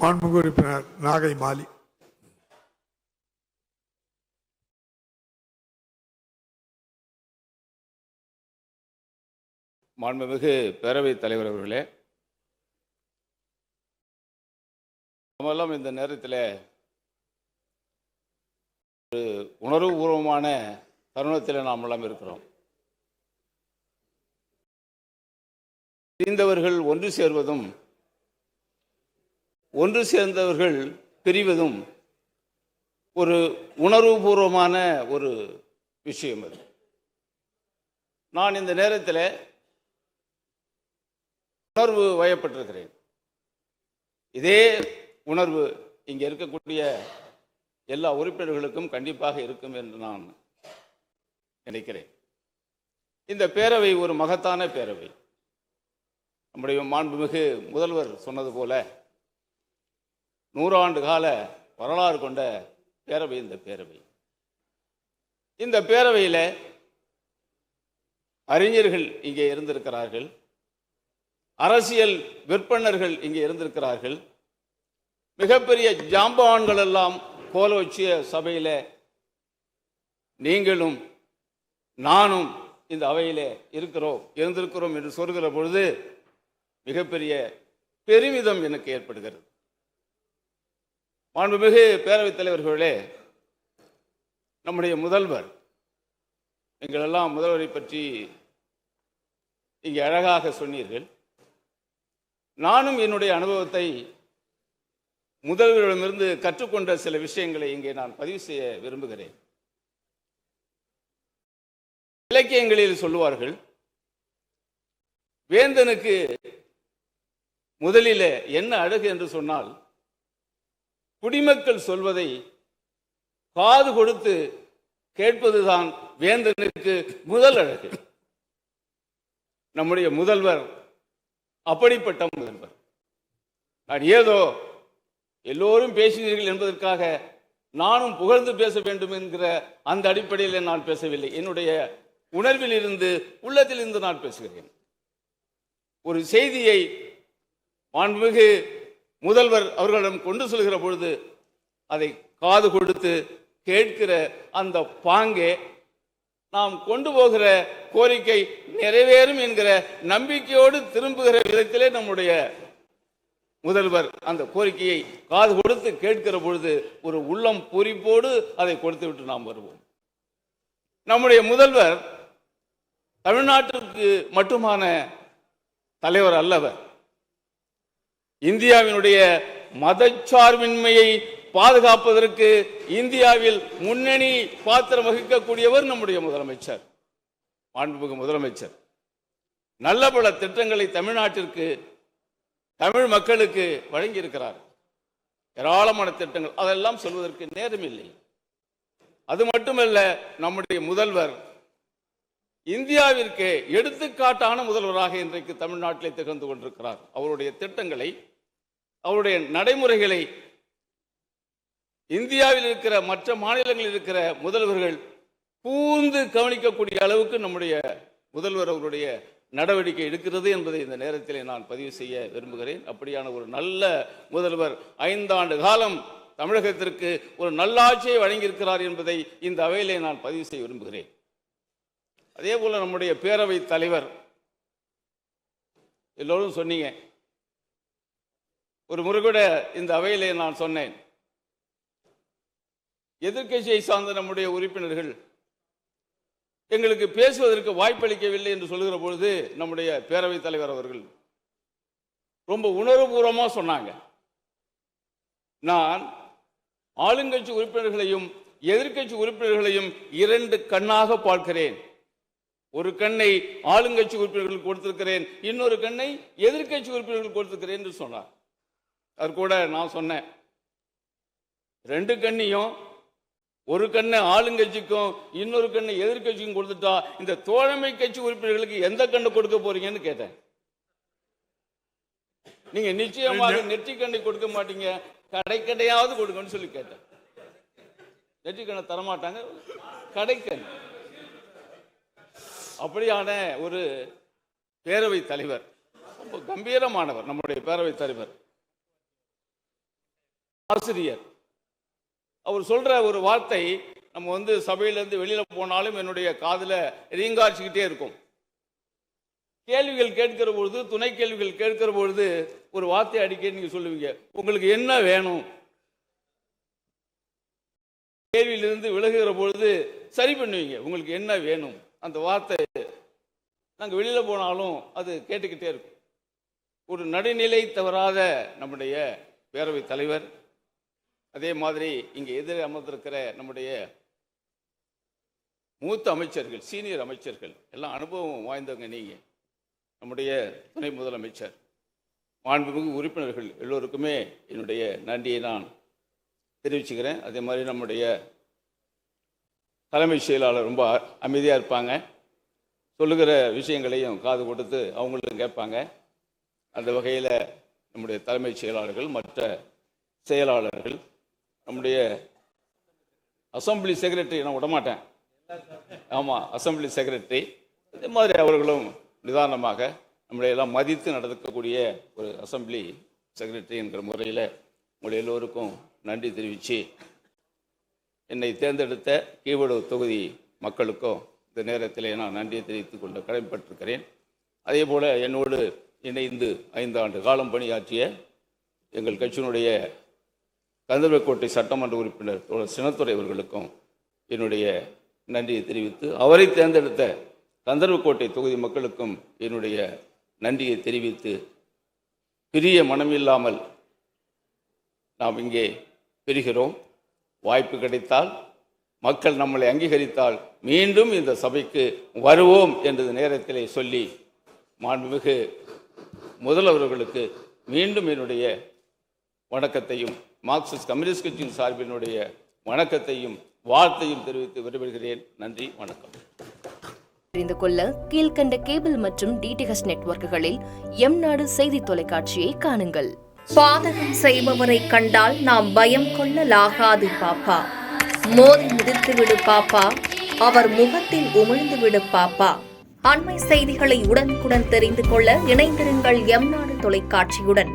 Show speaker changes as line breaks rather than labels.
மாண்புமிகு உறுப்பினர் நாகை மாலி.
மாண்புமிகு பேரவைத் தலைவர் அவர்களே, நம்மெல்லாம் இந்த நேரத்தில் ஒரு உணர்வுபூர்வமான தருணத்தில் நாம் எல்லாம் இருக்கிறோம். பிரிந்தவர்கள் ஒன்று சேர்வதும் ஒன்று சேர்ந்தவர்கள் பிரிவதும் ஒரு உணர்வுபூர்வமான ஒரு விஷயம். அது நான் இந்த நேரத்தில் உணர்வு வயப்பட்டிருக்கிறேன். இதே உணர்வு இங்கே இருக்கக்கூடிய எல்லா உறுப்பினர்களுக்கும் கண்டிப்பாக இருக்கும் என்று நான் நினைக்கிறேன். இந்த பேரவை ஒரு மகத்தான பேரவை. நம்முடைய மாண்புமிகு முதல்வர் சொன்னது போல 100 ஆண்டு கால வரலாறு கொண்ட பேரவை இந்த பேரவை. இந்த பேரவையில் அறிஞர்கள் இங்கே இருந்திருக்கிறார்கள், அரசியல் விற்பனர்கள் இங்கே இருந்திருக்கிறார்கள், மிகப்பெரிய ஜாம்பவான்கள் எல்லாம் கோல வச்சிய சபையில் நீங்களும் நானும் இந்த அவையில் இருந்திருக்கிறோம் என்று சொல்கிற பொழுது மிகப்பெரிய பெருமிதம் எனக்கு ஏற்படுகிறது. மாண்புமிகு பேரவைத் தலைவர்களே, நம்முடைய முதல்வர், எங்களெல்லாம் முதல்வரை பற்றி இங்கே அழகாக சொன்னீர்கள். நானும் என்னுடைய அனுபவத்தை முதல்வரிடமிருந்து கற்றுக்கொண்ட சில விஷயங்களை இங்கே நான் பதிவு செய்ய விரும்புகிறேன். இலக்கியங்களில் சொல்லுவார்கள், வேந்தனுக்கு முதலில் என்ன அழகு என்று சொன்னால் குடிமக்கள் சொல்வதை காது கொடுத்து கேட்பதுதான் வேந்தனுக்கு முதல் அழகு. நம்முடைய முதல்வர் அப்படிப்பட்ட முதல்வர். நான் ஏதோ எல்லோரும் பேசினீர்கள் என்பதற்காக நானும் புகழ்ந்து பேச வேண்டும் என்கிற அந்த அடிப்படையில் நான் பேசவில்லை. என்னுடைய உணர்வில் இருந்து, உள்ளத்தில் இருந்து நான் பேசுகிறேன். ஒரு செய்தியை மாண்புமிகு முதல்வர் அவர்களிடம் கொண்டு செல்கிற பொழுது அதை காது கொடுத்து கேட்கிற அந்த பாங்கே நாம் கொண்டு போகிற கோரிக்கை நிறைவேறும் என்கிற நம்பிக்கையோடு திரும்புகிற விதத்திலே நம்முடைய முதல்வர் அந்த கோரிக்கையை காது கொடுத்து கேட்கிற பொழுது ஒரு உள்ளம் பூரிப்போடு அதை கொடுத்து விட்டு நாம் வருவோம். நம்முடைய முதல்வர் தமிழ்நாட்டிற்கு மட்டுமான தலைவர் அல்லவர். இந்தியாவினுடைய மதச்சார்பின்மையை பாதுகாப்பதற்கு இந்தியாவில் முன்னணி பாத்திரம் வகிக்கக்கூடியவர் நம்முடைய முதலமைச்சர், மாண்புமிகு முதலமைச்சர். நல்ல பல திட்டங்களை தமிழ்நாட்டிற்கு, தமிழ் மக்களுக்கு வழங்கியிருக்கிறார். ஏராளமான திட்டங்கள், அதெல்லாம் சொல்வதற்கு நேரமில்லை. அது மட்டுமல்ல, நம்முடைய முதல்வர் இந்தியாவிற்கு எடுத்துக்காட்டான முதல்வராக இன்றைக்கு தமிழ்நாட்டிலே திகழ்ந்து கொண்டிருக்கிறார். அவருடைய திட்டங்களை, அவருடைய நடைமுறைகளை இந்தியாவில் இருக்கிற மற்ற மாநிலங்களில் இருக்கிற முதல்வர்கள் கூர்ந்து கவனிக்கக்கூடிய அளவுக்கு நம்முடைய முதல்வர் அவருடைய நடவடிக்கை எடுக்கிறது என்பதை இந்த நேரத்தில் நான் பதிவு செய்ய விரும்புகிறேன். அப்படியான ஒரு நல்ல முதல்வர் 5 ஆண்டு காலம் தமிழகத்திற்கு ஒரு நல்லாட்சியை வழங்கியிருக்கிறார் என்பதை இந்த அவையிலே நான் பதிவு செய்ய விரும்புகிறேன். அதே போல நம்முடைய பேரவை தலைவர், எல்லோரும் சொன்னீங்க, ஒரு முறை கூட இந்த அவையிலே நான் சொன்னேன், எதிர்க்கட்சியை சார்ந்த நம்முடைய உறுப்பினர்கள் எங்களுக்கு பேசுவதற்கு வாய்ப்பளிக்கவில்லை என்று சொல்கிற பொழுது நம்முடைய பேரவைத் தலைவர் அவர்கள் ரொம்ப உணர்வுபூர்வமாக சொன்னாங்க, நான் ஆளுங்கட்சி உறுப்பினர்களையும் எதிர்க்கட்சி உறுப்பினர்களையும் 2 கண்ணாக பார்க்கிறேன். ஒரு கண்ணை ஆளுங்கட்சி உறுப்பினர்கள் கொடுத்திருக்கிறேன், இன்னொரு கண்ணை எதிர்க்கட்சி உறுப்பினர்கள் கொடுத்திருக்கிறேன் என்று சொன்னார். அது கூட நான் சொன்னேன், 2 கண்ணையும், ஒரு கண்ணை ஆளுங்கட்சிக்கும் இன்னொரு கண்ணை எதிர்கட்சிக்கும் கொடுத்துட்டா இந்த தோழமை கட்சி உறுப்பினர்களுக்கு எந்த கண்ணை கொடுக்க போறீங்கன்னு கேட்டேன். நீங்க நிச்சயமாக நெற்றிக்கண்ணை கொடுக்க மாட்டீங்க, கடைக்கண்ணையாவது கொடுங்கன்னு சொல்லி கேட்டேன். நெற்றிக்கண்ணை தரமாட்டாங்க, கடைக்கண். அப்படியான ஒரு பேரவை தலைவர், ரொம்ப கம்பீரமானவர் நம்முடைய பேரவை தலைவர். ஆசிரியர். அவர் சொல்ற ஒரு வார்த்தை நம்ம சபையிலேருந்து வெளியில போனாலும் என்னுடைய காதுல ரீங்காரிச்சுக்கிட்டே இருக்கும். கேள்விகள் கேட்கிற பொழுது, துணை கேள்விகள் கேட்கிற பொழுது ஒரு வார்த்தை அடிக்க நீங்க சொல்லுவீங்க, உங்களுக்கு என்ன வேணும்? கேள்வியிலிருந்து விலகுகிற பொழுது சரி பண்ணுவீங்க, உங்களுக்கு என்ன வேணும்? அந்த வார்த்தை நாங்கள் வெளியில போனாலும் அது கேட்டுக்கிட்டே இருக்கும். ஒரு நடுநிலை தவறாத நம்முடைய பேரவைத் தலைவர், அதே மாதிரி இங்கே எதிரே அமர்ந்திருக்கிற நம்முடைய மூத்த அமைச்சர்கள், சீனியர் அமைச்சர்கள், எல்லாம் அனுபவம் வாய்ந்தவங்க. நீங்க நம்முடைய துணை முதலமைச்சர், மாண்புமிகு உறுப்பினர்கள் எல்லோருக்குமே என்னுடைய நன்றியை நான் தெரிவிச்சுக்கிறேன். அதே மாதிரி நம்முடைய தலைமைச் செயலாளர் ரொம்ப அமைதியாக இருப்பாங்க, சொல்லுகிற விஷயங்களையும் காது கொடுத்து அவங்களும் கேட்பாங்க. அந்த வகையில் நம்முடைய தலைமைச் செயலாளர்கள், மற்ற செயலாளர்கள், நம்முடைய அசம்பிளி செக்ரட்டரி, நான் விடமாட்டேன், ஆமாம் அசம்பிளி செக்ரட்டரி, அதே மாதிரி அவர்களும் நிதானமாக நம்மளை எல்லாம் மதித்து நடக்கக்கூடிய ஒரு அசம்பிளி செக்ரட்டரி என்கிற முறையில் உங்களை எல்லோருக்கும் நன்றி தெரிவித்து, என்னை தேர்ந்தெடுத்த கீவடூர் தொகுதி மக்களுக்கும் இந்த நேரத்தில் நான் நன்றியை தெரிவித்துக் கொள்ள கடமைப்பட்டிருக்கிறேன். அதே போல் என்னோடு இணைந்து 5 ஆண்டு காலம் பணியாற்றிய எங்கள் கட்சியினுடைய கந்தர்வக்கோட்டை சட்டமன்ற உறுப்பினர் தோழர் சின்னத்துரை அவர்களுக்கும் என்னுடைய நன்றியை தெரிவித்து, அவரை தேர்ந்தெடுத்த கந்தர்வக்கோட்டை தொகுதி மக்களுக்கும் என்னுடைய நன்றியை தெரிவித்து, பிரிய மனமில்லாமல் நாம் இங்கே பெறுகிறோம். வாய்ப்பு கிடைத்தால், மக்கள் நம்மளை அங்கீகரித்தால் மீண்டும் இந்த சபைக்கு வருவோம் என்ற நேரத்திலே சொல்லி, மாண்புமிகு முதல்வர்களுக்கு மீண்டும் என்னுடைய வணக்கத்தையும், மார்க்சிஸ்ட் கம்யூனிஸ்ட் கட்சியின் சார்பினுடைய வணக்கத்தையும் வாழ்த்தையும் தெரிவித்து விடைபெறுகிறேன். நன்றி, வணக்கம்.
தெரிந்து கொள்ள கீழ்கண்ட கேபிள் மற்றும் டிடிஹெச் நெட்வொர்க்குகளில் எம்நாடு செய்தி தொலைக்காட்சியை காணுங்கள்.
பாதகம் செய்பவரை கண்டால் நாம் பயம் கொள்ளலாகாது பாப்பா. மோதி மிதித்து விடு பாப்பா, அவர் முகத்தில் உமிழ்ந்து விடு பாப்பா. அண்மை செய்திகளை உடனுக்குடன் தெரிந்து கொள்ள இணைந்திருங்கள் எம்நாடு தொலைக்காட்சியுடன்.